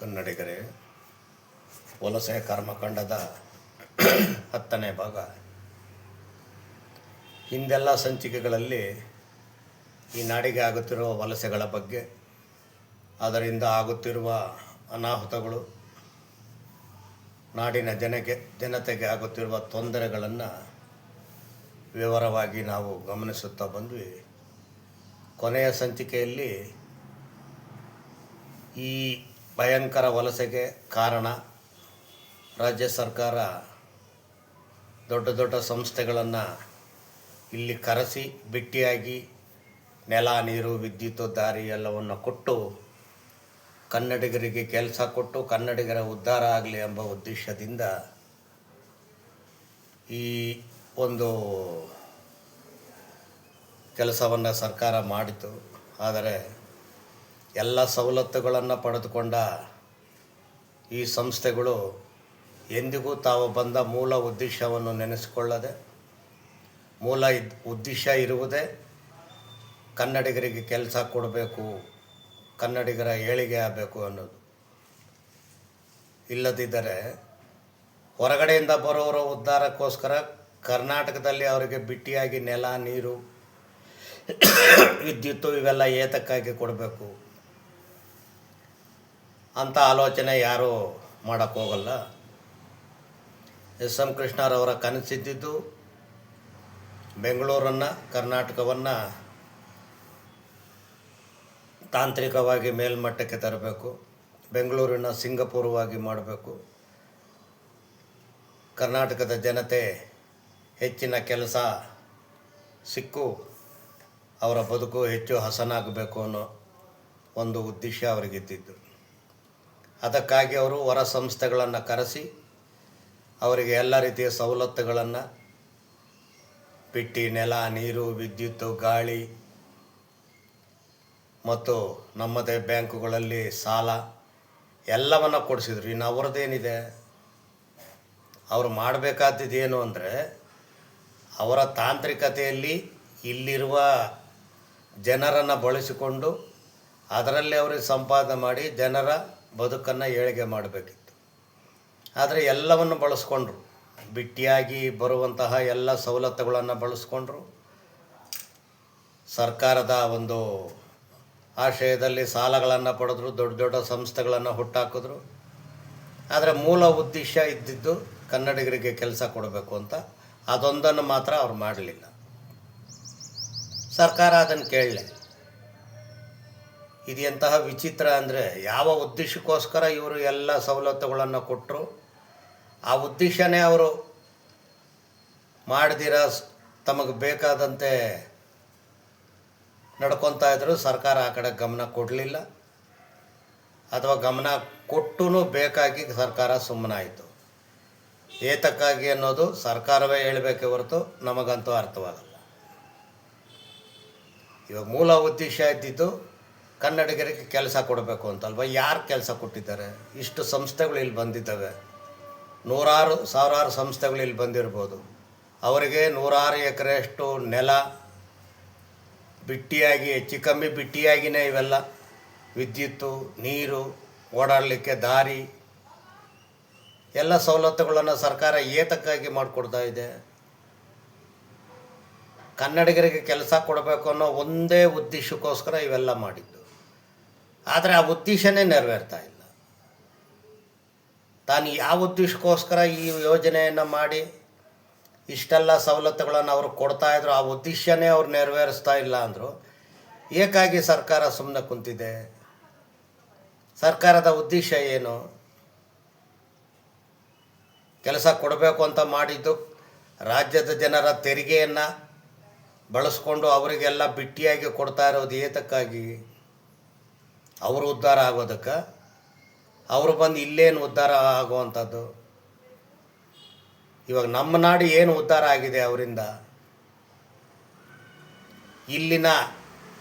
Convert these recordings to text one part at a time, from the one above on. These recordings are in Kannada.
ಕನ್ನಡಿಗರೇ, ವಲಸೆ ಕರ್ಮಕಾಂಡದ 10ನೇ ಭಾಗ. ಹಿಂದೆಲ್ಲ ಸಂಚಿಕೆಗಳಲ್ಲಿ ಈ ನಾಡಿಗೆ ಆಗುತ್ತಿರುವ ವಲಸೆಗಳ ಬಗ್ಗೆ, ಅದರಿಂದ ಆಗುತ್ತಿರುವ ಅನಾಹುತಗಳು, ನಾಡಿನ ಜನತೆಗೆ ಆಗುತ್ತಿರುವ ತೊಂದರೆಗಳನ್ನು ವಿವರವಾಗಿ ನಾವು ಗಮನಿಸುತ್ತಾ ಬಂದ್ವಿ. ಕೊನೆಯ ಸಂಚಿಕೆಯಲ್ಲಿ ಈ ಭಯಂಕರ ವಲಸೆಗೆ ಕಾರಣ ರಾಜ್ಯ ಸರ್ಕಾರ ದೊಡ್ಡ ದೊಡ್ಡ ಸಂಸ್ಥೆಗಳನ್ನು ಇಲ್ಲಿ ಕರೆಸಿ ಬಿಟ್ಟಿಯಾಗಿ ನೆಲ, ನೀರು, ವಿದ್ಯುತ್, ದಾರಿ ಎಲ್ಲವನ್ನು ಕೊಟ್ಟು ಕನ್ನಡಿಗರಿಗೆ ಕೆಲಸ ಕೊಟ್ಟು ಕನ್ನಡಿಗರ ಉದ್ಧಾರ ಆಗಲಿ ಎಂಬ ಉದ್ದೇಶದಿಂದ ಈ ಒಂದು ಕೆಲಸವನ್ನು ಸರ್ಕಾರ ಮಾಡಿತು. ಆದರೆ ಎಲ್ಲ ಸವಲತ್ತುಗಳನ್ನು ಪಡೆದುಕೊಂಡ ಈ ಸಂಸ್ಥೆಗಳು ಎಂದಿಗೂ ತಾವು ಬಂದ ಮೂಲ ಉದ್ದೇಶವನ್ನು ನೆನೆಸಿಕೊಳ್ಳದೆ, ಮೂಲ ಉದ್ದೇಶ ಇರುವುದೇ ಕನ್ನಡಿಗರಿಗೆ ಕೆಲಸ ಕೊಡಬೇಕು, ಕನ್ನಡಿಗರ ಏಳಿಗೆ ಆಗಬೇಕು ಅನ್ನೋದು. ಇಲ್ಲದಿದ್ದರೆ ಹೊರಗಡೆಯಿಂದ ಬರೋರ ಉದ್ಧಾರಕ್ಕೋಸ್ಕರ ಕರ್ನಾಟಕದಲ್ಲಿ ಅವರಿಗೆ ಬಿಟ್ಟಿಯಾಗಿ ನೆಲ, ನೀರು, ವಿದ್ಯುತ್ತು ಇವೆಲ್ಲ ಏತಕ್ಕಾಗಿ ಕೊಡಬೇಕು ಅಂತ ಆಲೋಚನೆ ಯಾರೂ ಮಾಡೋಕ್ಕೋಗಲ್ಲ. ಎಸ್ ಎಂ ಕೃಷ್ಣರವರ ಕನಸಿದ್ದಿದ್ದು ಬೆಂಗಳೂರನ್ನು, ಕರ್ನಾಟಕವನ್ನು ತಾಂತ್ರಿಕವಾಗಿ ಮೇಲ್ಮಟ್ಟಕ್ಕೆ ತರಬೇಕು, ಬೆಂಗಳೂರಿನ ಸಿಂಗಪೂರವಾಗಿ ಮಾಡಬೇಕು, ಕರ್ನಾಟಕದ ಜನತೆ ಹೆಚ್ಚಿನ ಕೆಲಸ ಸಿಕ್ಕು ಅವರ ಬದುಕು ಹೆಚ್ಚು ಹಸನಾಗಬೇಕು ಅನ್ನೋ ಒಂದು ಉದ್ದೇಶ ಅವರಿಗಿದ್ದಿದ್ದು. ಅದಕ್ಕಾಗಿ ಅವರು ಹೊರ ಸಂಸ್ಥೆಗಳನ್ನು ಕರೆಸಿ ಅವರಿಗೆ ಎಲ್ಲ ರೀತಿಯ ಸವಲತ್ತುಗಳನ್ನು ಬಿಟ್ಟು ನೆಲ, ನೀರು, ವಿದ್ಯುತ್ತು, ಗಾಳಿ ಮತ್ತು ನಮ್ಮದೇ ಬ್ಯಾಂಕುಗಳಲ್ಲಿ ಸಾಲ ಎಲ್ಲವನ್ನು ಕೊಡಿಸಿದ್ರು. ಇನ್ನು ಅವ್ರದ್ದೇನಿದೆ, ಅವರು ಮಾಡಬೇಕಾದದ್ದೇನು ಅಂದರೆ ಅವರ ತಾಂತ್ರಿಕತೆಯಲ್ಲಿ ಇಲ್ಲಿರುವ ಜನರನ್ನು ಬಳಸಿಕೊಂಡು ಅದರಲ್ಲಿ ಅವರಿಗೆ ಸಂಪಾದನೆ ಮಾಡಿ ಜನರ ಬದುಕನ್ನು ಏಳಿಗೆ ಮಾಡಬೇಕಿತ್ತು. ಆದರೆ ಎಲ್ಲವನ್ನು ಬಳಸ್ಕೊಂಡ್ರು, ಬಿಟ್ಟಿಯಾಗಿ ಬರುವಂತಹ ಎಲ್ಲ ಸವಲತ್ತುಗಳನ್ನು ಬಳಸ್ಕೊಂಡ್ರು. ಸರ್ಕಾರದ ಒಂದು ಆಶಯದಲ್ಲಿ ಸಾಲಗಳನ್ನು ಪಡೆದ್ರು, ದೊಡ್ಡ ದೊಡ್ಡ ಸಂಸ್ಥೆಗಳನ್ನು ಹುಟ್ಟಾಕಿದ್ರು. ಆದರೆ ಮೂಲ ಉದ್ದೇಶ ಇದ್ದಿದ್ದು ಕನ್ನಡಿಗರಿಗೆ ಕೆಲಸ ಕೊಡಬೇಕು ಅಂತ. ಅದೊಂದನ್ನು ಮಾತ್ರ ಅವ್ರು ಮಾಡಲಿಲ್ಲ. ಸರ್ಕಾರ ಅದನ್ನು ಕೇಳಲೆ. ಇದು ಎಂತಹ ವಿಚಿತ್ರ ಅಂದರೆ, ಯಾವ ಉದ್ದೇಶಕ್ಕೋಸ್ಕರ ಇವರು ಎಲ್ಲ ಸವಲತ್ತುಗಳನ್ನು ಕೊಟ್ಟರು, ಆ ಉದ್ದೇಶನೇ ಅವರು ಮಾಡದಿರ ತಮಗೆ ಬೇಕಾದಂತೆ ನಡ್ಕೊತಾ ಇದ್ರು. ಸರ್ಕಾರ ಆ ಕಡೆ ಗಮನ ಕೊಡಲಿಲ್ಲ, ಅಥವಾ ಗಮನ ಕೊಟ್ಟೂ ಬೇಕಾಗಿ ಸರ್ಕಾರ ಸುಮ್ಮನಾಯಿತು. ಏತಕ್ಕಾಗಿ ಅನ್ನೋದು ಸರ್ಕಾರವೇ ಹೇಳಬೇಕೆ ಹೊರತು ನಮಗಂತೂ ಅರ್ಥವಾಗಲ್ಲ. ಇವಾಗ ಮೂಲ ಉದ್ದೇಶ ಇದ್ದಿದ್ದು ಕನ್ನಡಿಗರಿಗೆ ಕೆಲಸ ಕೊಡಬೇಕು ಅಂತಲ್ವ. ಯಾರು ಕೆಲಸ ಕೊಟ್ಟಿದ್ದಾರೆ? ಇಷ್ಟು ಸಂಸ್ಥೆಗಳು ಇಲ್ಲಿ ಬಂದಿದ್ದಾವೆ, ನೂರಾರು ಸಾವಿರಾರು ಸಂಸ್ಥೆಗಳು ಇಲ್ಲಿ ಬಂದಿರ್ಬೋದು. ಅವರಿಗೆ ನೂರಾರು ಎಕರೆಯಷ್ಟು ನೆಲ ಬಿಟ್ಟಿಯಾಗಿ, ಹೆಚ್ಚು ಕಮ್ಮಿ ಬಿಟ್ಟಿಯಾಗಿಯೇ ಇವೆಲ್ಲ ವಿದ್ಯುತ್ತು, ನೀರು, ಓಡಾಡಲಿಕ್ಕೆ ದಾರಿ ಎಲ್ಲ ಸವಲತ್ತುಗಳನ್ನು ಸರ್ಕಾರ ಏತಕ್ಕಾಗಿ ಮಾಡಿಕೊಡ್ತಾ ಇದೆ? ಕನ್ನಡಿಗರಿಗೆ ಕೆಲಸ ಕೊಡಬೇಕು ಅನ್ನೋ ಒಂದೇ ಉದ್ದೇಶಕ್ಕೋಸ್ಕರ ಇವೆಲ್ಲ ಮಾಡಿದ್ದು. ಆದರೆ ಆ ಉದ್ದೇಶನೇ ನೆರವೇರ್ತಾ ಇಲ್ಲ. ತಾನು ಯಾವ ಉದ್ದೇಶಕ್ಕೋಸ್ಕರ ಈ ಯೋಜನೆಯನ್ನು ಮಾಡಿ ಇಷ್ಟೆಲ್ಲ ಸವಲತ್ತುಗಳನ್ನು ಅವರು ಕೊಡ್ತಾಯಿದ್ರು, ಆ ಉದ್ದೇಶನೇ ಅವ್ರು ನೆರವೇರಿಸ್ತಾ ಇಲ್ಲ ಅಂದರು. ಏಕಾಗಿ ಸರ್ಕಾರ ಸುಮ್ಮನೆ ಕುಂತಿದೆ? ಸರ್ಕಾರದ ಉದ್ದೇಶ ಏನು? ಕೆಲಸ ಕೊಡಬೇಕು ಅಂತ ಮಾಡಿದ್ದು ರಾಜ್ಯದ ಜನರ ತೆರಿಗೆಯನ್ನು ಬಳಸ್ಕೊಂಡು ಅವರಿಗೆಲ್ಲ ಬಿಟ್ಟಿಯಾಗಿ ಕೊಡ್ತಾ ಇರೋದು ಏತಕ್ಕಾಗಿ? ಅವರು ಉದ್ಧಾರ ಆಗೋದಕ್ಕೆ? ಅವರು ಬಂದು ಇಲ್ಲೇನು ಉದ್ಧಾರ ಆಗುವಂಥದ್ದು? ಇವಾಗ ನಮ್ಮ ನಾಡು ಏನು ಉದ್ಧಾರ ಆಗಿದೆ ಅವರಿಂದ? ಇಲ್ಲಿನ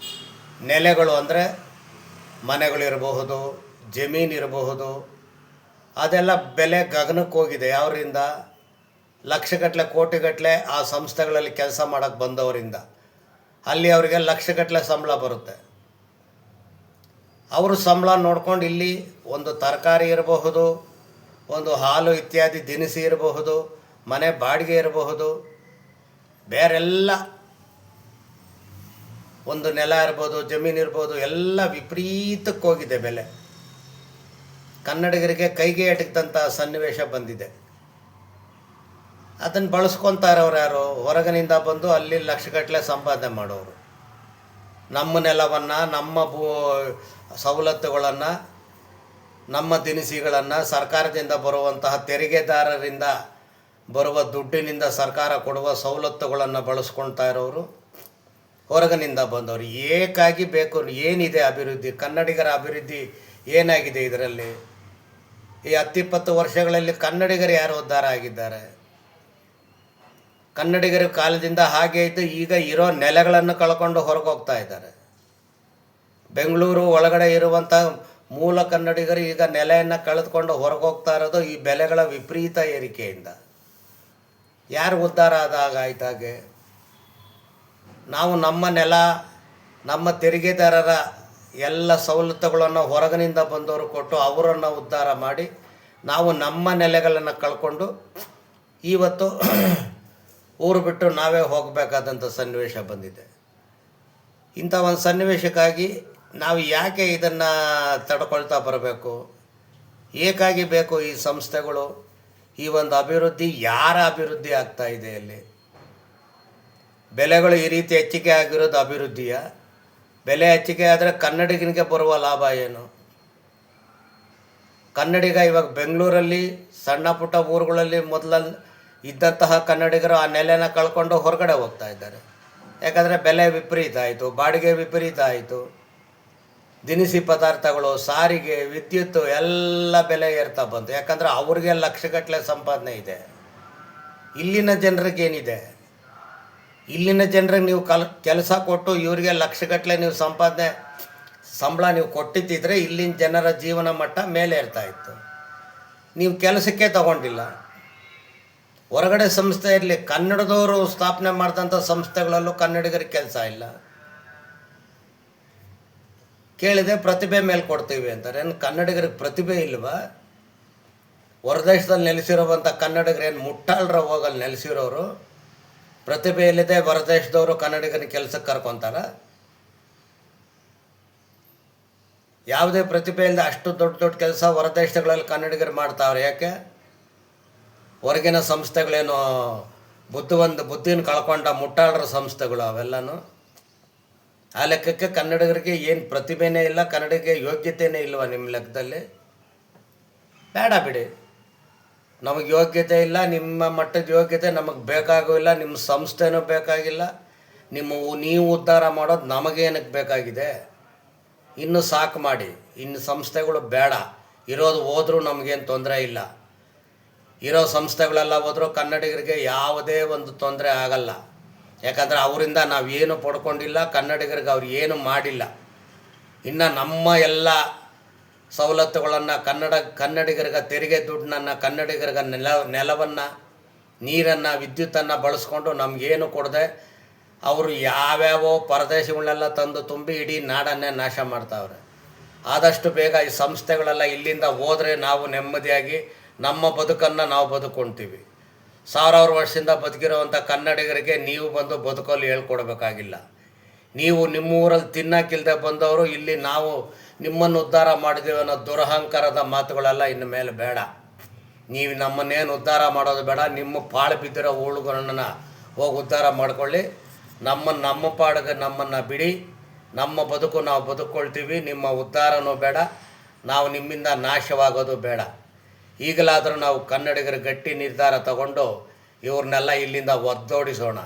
ನೆಲೆಗಳು ಅಂದರೆ ಮನೆಗಳಿರಬಹುದು, ಜಮೀನಿರಬಹುದು, ಅದೆಲ್ಲ ಬೆಲೆ ಗಗನಕ್ಕೆ ಹೋಗಿದೆ. ಯಾವರಿಂದ? ಲಕ್ಷಗಟ್ಟಲೆ ಕೋಟಿಗಟ್ಟಲೆ ಆ ಸಂಸ್ಥೆಗಳಲ್ಲಿ ಕೆಲಸ ಮಾಡೋಕ್ಕೆ ಬಂದವರಿಂದ. ಅಲ್ಲಿ ಅವರಿಗೆ ಲಕ್ಷಗಟ್ಟಲೆ ಸಂಬಳ ಬರುತ್ತೆ. ಅವರು ಸಂಬಳ ನೋಡ್ಕೊಂಡು ಇಲ್ಲಿ ಒಂದು ತರಕಾರಿ ಇರಬಹುದು, ಒಂದು ಹಾಲು ಇತ್ಯಾದಿ ದಿನಸಿ ಇರಬಹುದು, ಮನೆ ಬಾಡಿಗೆ ಇರಬಹುದು, ಬೇರೆಲ್ಲ ಒಂದು ನೆಲ ಇರ್ಬೋದು, ಜಮೀನು ಇರ್ಬೋದು, ಎಲ್ಲ ವಿಪರೀತಕ್ಕೆ ಹೋಗಿದೆ ಬೆಲೆ. ಕನ್ನಡಿಗರಿಗೆ ಕೈಗೆ ಎಟಕ್ದಂಥ ಸನ್ನಿವೇಶ ಬಂದಿದೆ. ಅದನ್ನು ಬಳಸ್ಕೊತಾ ಇರೋರು ಯಾರು? ಹೊರಗಿನಿಂದ ಬಂದು ಅಲ್ಲಿ ಲಕ್ಷಗಟ್ಟಲೆ ಸಂಪಾದನೆ ಮಾಡೋರು. ನಮ್ಮ ನೆಲವನ್ನು, ನಮ್ಮ ಸವಲತ್ತುಗಳನ್ನು, ನಮ್ಮ ದಿನಸಿಗಳನ್ನು, ಸರ್ಕಾರದಿಂದ ಬರುವಂತಹ ತೆರಿಗೆದಾರರಿಂದ ಬರುವ ದುಡ್ಡಿನಿಂದ ಸರ್ಕಾರ ಕೊಡುವ ಸವಲತ್ತುಗಳನ್ನು ಬಳಸ್ಕೊಳ್ತಾ ಇರೋರು ಹೊರಗಿನಿಂದ ಬಂದವರು. ಏಕಾಗಿ ಬೇಕು. ಏನಿದೆ ಅಭಿವೃದ್ಧಿ? ಕನ್ನಡಿಗರ ಅಭಿವೃದ್ಧಿ ಏನಾಗಿದೆ ಇದರಲ್ಲಿ? ಈ 10-20 ವರ್ಷಗಳಲ್ಲಿ ಕನ್ನಡಿಗರು ಯಾರು ಉದ್ಧಾರ ಆಗಿದ್ದಾರೆ? ಕನ್ನಡಿಗರ ಕಾಲದಿಂದ ಹಾಗೆ ಇದ್ದು ಈಗ ಇರೋ ನೆಲೆಗಳನ್ನು ಕಳ್ಕೊಂಡು ಹೊರಗೆ ಹೋಗ್ತಾ ಇದ್ದಾರೆ. ಬೆಂಗಳೂರು ಒಳಗಡೆ ಇರುವಂಥ ಮೂಲ ಕನ್ನಡಿಗರು ಈಗ ನೆಲೆಯನ್ನು ಕಳೆದುಕೊಂಡು ಹೊರಗೆ ಹೋಗ್ತಾ ಇರೋದು ಈ ಬೆಲೆಗಳ ವಿಪರೀತ ಏರಿಕೆಯಿಂದ. ಯಾರು ಉದ್ಧಾರ ಆದಾಗ ಆಯ್ತಾಗೆ? ನಾವು ನಮ್ಮ ನೆಲ, ನಮ್ಮ ತೆರಿಗೆದಾರರ ಎಲ್ಲ ಸವಲತ್ತುಗಳನ್ನು ಹೊರಗಿನಿಂದ ಬಂದವರು ಕೊಟ್ಟು ಅವರನ್ನು ಉದ್ಧಾರ ಮಾಡಿ ನಾವು ನಮ್ಮ ನೆಲೆಗಳನ್ನು ಕಳ್ಕೊಂಡು ಇವತ್ತು ಊರು ಬಿಟ್ಟು ನಾವೇ ಹೋಗಬೇಕಾದಂಥ ಸನ್ನಿವೇಶ ಬಂದಿದೆ. ಇಂಥ ಒಂದು ಸನ್ನಿವೇಶಕ್ಕಾಗಿ ನಾವು ಯಾಕೆ ಇದನ್ನು ತಡ್ಕೊಳ್ತಾ ಬರಬೇಕು? ಏಕಾಗಿ ಬೇಕು ಈ ಸಂಸ್ಥೆಗಳು? ಈ ಒಂದು ಅಭಿವೃದ್ಧಿ ಯಾರ ಅಭಿವೃದ್ಧಿ ಆಗ್ತಾ ಇದೆ? ಇಲ್ಲಿ ಬೆಲೆಗಳು ಈ ರೀತಿ ಹೆಚ್ಚಿಗೆ ಆಗಿರೋದು ಅಭಿವೃದ್ಧಿಯ? ಬೆಲೆ ಹೆಚ್ಚಿಗೆ ಆದರೆ ಕನ್ನಡಿಗನಿಗೆ ಬರುವ ಲಾಭ ಏನು? ಕನ್ನಡಿಗ ಇವಾಗ ಬೆಂಗಳೂರಲ್ಲಿ ಸಣ್ಣ ಪುಟ್ಟ ಊರುಗಳಲ್ಲಿ ಮೊದಲಲ್ಲಿ ಇದ್ದಂತಹ ಕನ್ನಡಿಗರು ಆ ನೆಲೆನ ಕಳ್ಕೊಂಡು ಹೊರಗಡೆ ಹೋಗ್ತಾ ಇದ್ದಾರೆ. ಯಾಕಂದರೆ ಬೆಲೆ ವಿಪರೀತ ಆಯಿತು, ಬಾಡಿಗೆ ವಿಪರೀತ ಆಯಿತು, ದಿನಸಿ ಪದಾರ್ಥಗಳು, ಸಾರಿಗೆ, ವಿದ್ಯುತ್ತು ಎಲ್ಲ ಬೆಲೆ ಏರ್ತಾ ಬಂತು. ಯಾಕಂದರೆ ಅವ್ರಿಗೆ ಲಕ್ಷಗಟ್ಟಲೆ ಸಂಪಾದನೆ ಇದೆ. ಇಲ್ಲಿನ ಜನರಿಗೇನಿದೆ? ಇಲ್ಲಿನ ಜನರಿಗೆ ನೀವು ಕೆಲಸ ಕೊಟ್ಟು ಇವರಿಗೆ ಲಕ್ಷಗಟ್ಟಲೆ ನೀವು ಸಂಬಳ ನೀವು ಕೊಟ್ಟಿದ್ದಿದ್ರೆ ಇಲ್ಲಿನ ಜನರ ಜೀವನ ಮಟ್ಟ ಮೇಲೆ ಇರ್ತಾ ಇತ್ತು. ನೀವು ಕೆಲಸಕ್ಕೆ ತಗೊಂಡಿಲ್ಲ. ಹೊರಗಡೆ ಸಂಸ್ಥೆ ಇರಲಿ, ಕನ್ನಡದವರು ಸ್ಥಾಪನೆ ಮಾಡಿದಂಥ ಸಂಸ್ಥೆಗಳಲ್ಲೂ ಕನ್ನಡಿಗರಿಗೆ ಕೆಲಸ ಇಲ್ಲ. ಕೇಳಿದೆ ಪ್ರತಿಭೆ ಮೇಲೆ ಕೊಡ್ತೀವಿ ಅಂತಾರೆ. ಏನು ಕನ್ನಡಿಗರಿಗೆ ಪ್ರತಿಭೆ ಇಲ್ವಾ? ಹೊರದೇಶದಲ್ಲಿ ನೆಲೆಸಿರುವಂಥ ಕನ್ನಡಿಗರೇನು ಮುಟ್ಟಾಳ್ರ ಹೋಗಲ್ಲಿ ನೆಲೆಸಿರೋರು? ಪ್ರತಿಭೆ ಇಲ್ಲದೆ ಹೊರದೇಶದವರು ಕನ್ನಡಿಗರ ಕೆಲಸಕ್ಕೆ ಕರ್ಕೊತಾರ? ಯಾವುದೇ ಪ್ರತಿಭೆ ಇಲ್ಲದೆ ಅಷ್ಟು ದೊಡ್ಡ ದೊಡ್ಡ ಕೆಲಸ ಹೊರದೇಶಗಳಲ್ಲಿ ಕನ್ನಡಿಗರು ಮಾಡ್ತಾವ್ರೆ. ಯಾಕೆ? ಹೊರಗಿನ ಸಂಸ್ಥೆಗಳೇನು ಬುದ್ಧಿನ ಕಳ್ಕೊಂಡ ಮುಟ್ಟಾಳ್ರ ಸಂಸ್ಥೆಗಳು ಅವೆಲ್ಲನೂ. ಆ ಲೆಕ್ಕಕ್ಕೆ ಕನ್ನಡಿಗರಿಗೆ ಏನು ಪ್ರತಿಭೆನೇ ಇಲ್ಲ, ಕನ್ನಡಿಗರಿಗೆ ಯೋಗ್ಯತೆಯೇ ಇಲ್ವ ನಿಮ್ಮ ಲೆಕ್ಕದಲ್ಲಿ? ಬೇಡ ಬಿಡಿ, ನಮಗೆ ಯೋಗ್ಯತೆ ಇಲ್ಲ, ನಿಮ್ಮ ಮಟ್ಟದ ಯೋಗ್ಯತೆ ನಮಗೆ ಬೇಕಾಗಿಲ್ಲ, ನಿಮ್ಮ ಸಂಸ್ಥೆನೂ ಬೇಕಾಗಿಲ್ಲ, ನೀವು ಉದ್ಧಾರ ಮಾಡೋದು ನಮಗೇನಕ್ಕೆ ಬೇಕಾಗಿದೆ? ಇನ್ನು ಸಾಕು ಮಾಡಿ, ಇನ್ನು ಸಂಸ್ಥೆಗಳು ಬೇಡ. ಇರೋದು ಹೋದರೂ ನಮಗೇನು ತೊಂದರೆ ಇಲ್ಲ. ಇರೋ ಸಂಸ್ಥೆಗಳೆಲ್ಲ ಹೋದರೂ ಕನ್ನಡಿಗರಿಗೆ ಯಾವುದೇ ಒಂದು ತೊಂದರೆ ಆಗಲ್ಲ. ಯಾಕಂದರೆ ಅವರಿಂದ ನಾವು ಏನು ಪಡ್ಕೊಂಡಿಲ್ಲ, ಕನ್ನಡಿಗರಿಗೆ ಅವ್ರು ಏನು ಮಾಡಿಲ್ಲ. ಇನ್ನು ನಮ್ಮ ಎಲ್ಲ ಸವಲತ್ತುಗಳನ್ನು ಕನ್ನಡಿಗರಿಗೆ ತೆರಿಗೆ ದುಡ್ಡನ್ನು, ಕನ್ನಡಿಗರಿಗೆ ನೆಲವನ್ನು, ನೀರನ್ನು, ವಿದ್ಯುತ್ತನ್ನು ಬಳಸ್ಕೊಂಡು ನಮಗೇನು ಕೊಡದೆ ಅವರು ಯಾವ್ಯಾವೋ ಪರದೇಶಗಳನ್ನೆಲ್ಲ ತಂದು ತುಂಬಿ ಇಡೀ ನಾಡನ್ನೇ ನಾಶ ಮಾಡ್ತಾವ್ರೆ. ಆದಷ್ಟು ಬೇಗ ಈ ಸಂಸ್ಥೆಗಳೆಲ್ಲ ಇಲ್ಲಿಂದ ಹೋದರೆ ನಾವು ನೆಮ್ಮದಿಯಾಗಿ ನಮ್ಮ ಬದುಕನ್ನು ನಾವು ಬದುಕೊಳ್ತೀವಿ. ಸಾವಿರಾರು ವರ್ಷದಿಂದ ಬದುಕಿರೋವಂಥ ಕನ್ನಡಿಗರಿಗೆ ನೀವು ಬಂದು ಬದುಕಲು ಹೇಳ್ಕೊಡ್ಬೇಕಾಗಿಲ್ಲ. ನೀವು ನಿಮ್ಮೂರಲ್ಲಿ ತಿನ್ನಕ್ಕಿಲ್ಲದೆ ಬಂದವರು ಇಲ್ಲಿ ನಾವು ನಿಮ್ಮನ್ನು ಉದ್ಧಾರ ಮಾಡಿದ್ದೀವಿ ಅನ್ನೋ ದುರಹಂಕಾರದ ಮಾತುಗಳೆಲ್ಲ ಇನ್ನು ಮೇಲೆ ಬೇಡ. ನೀವು ನಮ್ಮನ್ನೇನು ಉದ್ಧಾರ ಮಾಡೋದು ಬೇಡ. ನಿಮ್ಮ ಪಾಳು ಬಿದ್ದಿರೋ ಊಳುಗಳನ್ನ ಹೋಗಿ ಉದ್ಧಾರ ಮಾಡ್ಕೊಳ್ಳಿ. ನಮ್ಮ ಪಾಡಿಗೆ ನಮ್ಮನ್ನು ಬಿಡಿ. ನಮ್ಮ ಬದುಕು ನಾವು ಬದುಕೊಳ್ತೀವಿ. ನಿಮ್ಮ ಉದ್ಧಾರನೂ ಬೇಡ, ನಾವು ನಿಮ್ಮಿಂದ ನಾಶವಾಗೋದು ಬೇಡ. ಈಗಲಾದರೂ ನಾವು ಕನ್ನಡಿಗರ ಗಟ್ಟಿ ನಿರ್ಧಾರ ತಗೊಂಡು ಇವ್ರನ್ನೆಲ್ಲ ಇಲ್ಲಿಂದ ಒದ್ದೋಡಿಸೋಣ.